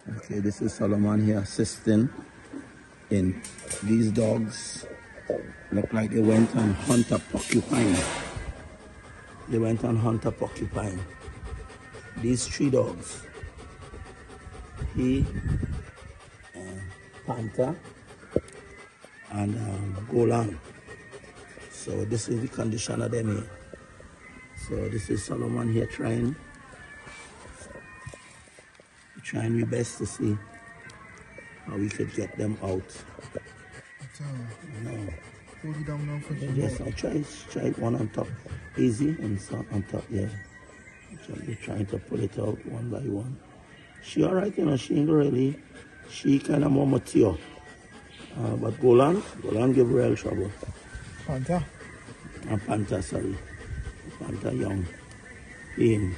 Okay, this is Solomon here assisting in these dogs. Look like they went on hunt a porcupine. They went on hunt a porcupine. These 3 dogs. He, Panther, and Golan. So this is the condition of them here. So this is Solomon here trying my best to see how we could get them out. Hold it down now for Yes, I try one on top, easy, and some on top, yeah. We're trying to pull it out one by one. She alright, you know, she ain't really, she kind of more mature. But Golan give real trouble. Panther? Panther, sorry. Panther young. In.